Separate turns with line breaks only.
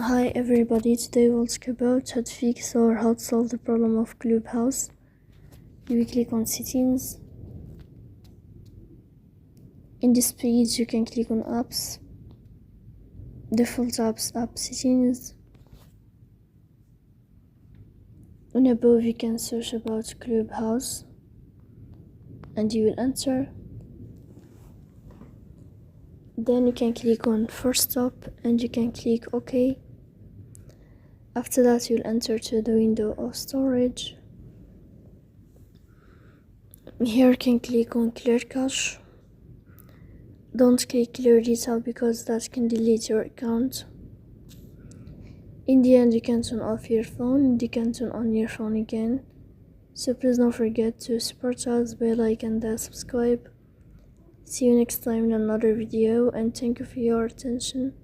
Hi everybody, today we'll talk about how to fix or how to solve the problem of Clubhouse. You will click on settings. In this page you can click on apps, default apps, app settings. And above you can search about Clubhouse and you will enter. Then you can click on first stop and you can click OK. After that you'll enter to the window of storage. Here you can click on clear cache. Don't click clear data because that can delete your account. In the end you can turn off your phone and you can turn on your phone again. So please don't forget to support us by like and subscribe. See you next time in another video and thank you for your attention.